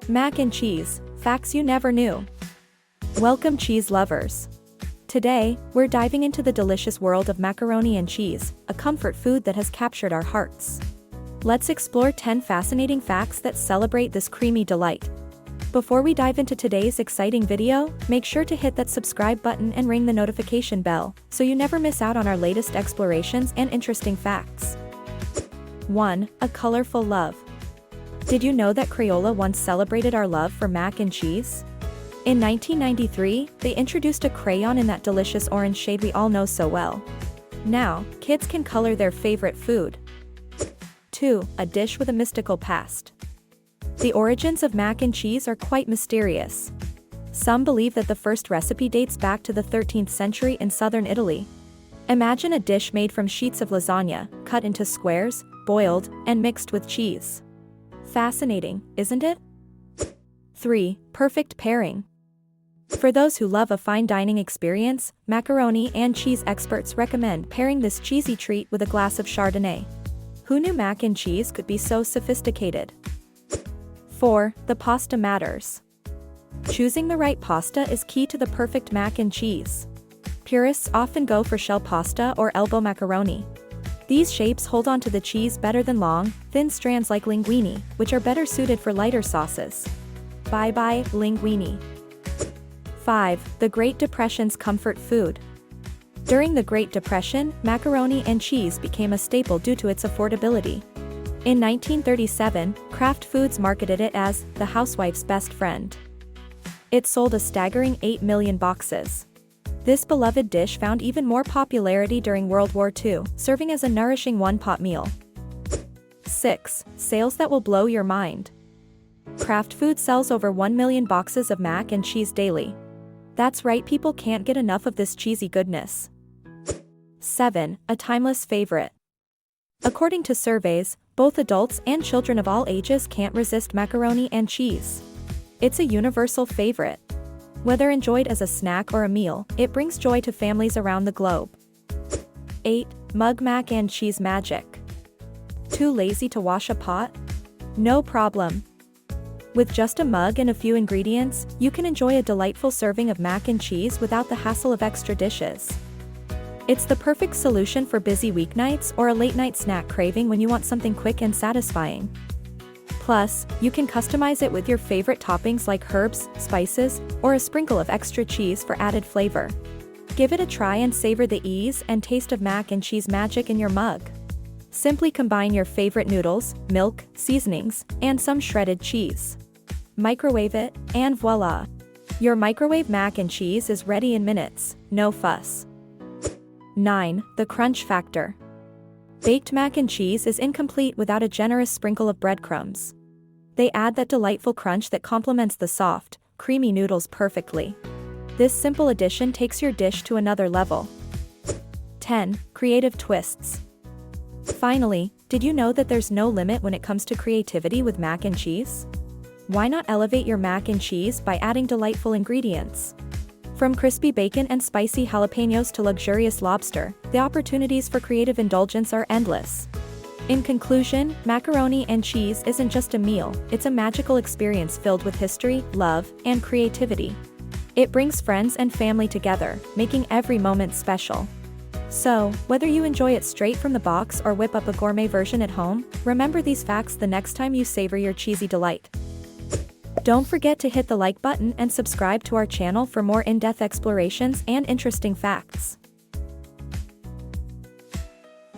Mac and cheese, facts you never knew. Welcome cheese lovers. Today, we're diving into the delicious world of macaroni and cheese, a comfort food that has captured our hearts. Let's explore 10 fascinating facts that celebrate this creamy delight. Before we dive into today's exciting video, make sure to hit that subscribe button and ring the notification bell, so you never miss out on our latest explorations and interesting facts. 1. A colorful love. Did you know that Crayola once celebrated our love for mac and cheese? In 1993, they introduced a crayon in that delicious orange shade we all know so well. Now, kids can color their favorite food. 2. A dish with a mystical past. The origins of mac and cheese are quite mysterious. Some believe that the first recipe dates back to the 13th century in southern Italy. Imagine a dish made from sheets of lasagna, cut into squares, boiled, and mixed with cheese. Fascinating, isn't it? 3. Perfect pairing. For those who love a fine dining experience, macaroni and cheese experts recommend pairing this cheesy treat with a glass of Chardonnay. Who knew mac and cheese could be so sophisticated? 4. The pasta matters. Choosing the right pasta is key to the perfect mac and cheese. Purists often go for shell pasta or elbow macaroni. These shapes hold onto the cheese better than long, thin strands like linguine, which are better suited for lighter sauces. Bye-bye, linguine. 5. The Great Depression's comfort food. During the Great Depression, macaroni and cheese became a staple due to its affordability. In 1937, Kraft Foods marketed it as the housewife's best friend. It sold a staggering 8 million boxes. This beloved dish found even more popularity during World War II, serving as a nourishing one-pot meal. 6. Sales that will blow your mind. Kraft Foods sells over 1 million boxes of mac and cheese daily. That's right, people can't get enough of this cheesy goodness. 7. A timeless favorite. According to surveys, both adults and children of all ages can't resist macaroni and cheese. It's a universal favorite. Whether enjoyed as a snack or a meal, it brings joy to families around the globe. 8. Mug mac and cheese magic. Too lazy to wash a pot? No problem. With just a mug and a few ingredients, you can enjoy a delightful serving of mac and cheese without the hassle of extra dishes. It's the perfect solution for busy weeknights or a late-night snack craving when you want something quick and satisfying. Plus, you can customize it with your favorite toppings like herbs, spices, or a sprinkle of extra cheese for added flavor. Give it a try and savor the ease and taste of mac and cheese magic in your mug. Simply combine your favorite noodles, milk, seasonings, and some shredded cheese. Microwave it, and voila! Your microwave mac and cheese is ready in minutes, no fuss. 9. The crunch factor. Baked mac and cheese is incomplete without a generous sprinkle of breadcrumbs. They add that delightful crunch that complements the soft, creamy noodles perfectly. This simple addition takes your dish to another level. 10. Creative twists. Finally, did you know that there's no limit when it comes to creativity with mac and cheese? Why not elevate your mac and cheese by adding delightful ingredients? From crispy bacon and spicy jalapenos to luxurious lobster, the opportunities for creative indulgence are endless. In conclusion, macaroni and cheese isn't just a meal, it's a magical experience filled with history, love, and creativity. It brings friends and family together, making every moment special. So, whether you enjoy it straight from the box or whip up a gourmet version at home, remember these facts the next time you savor your cheesy delight. Don't forget to hit the like button and subscribe to our channel for more in-depth explorations and interesting facts.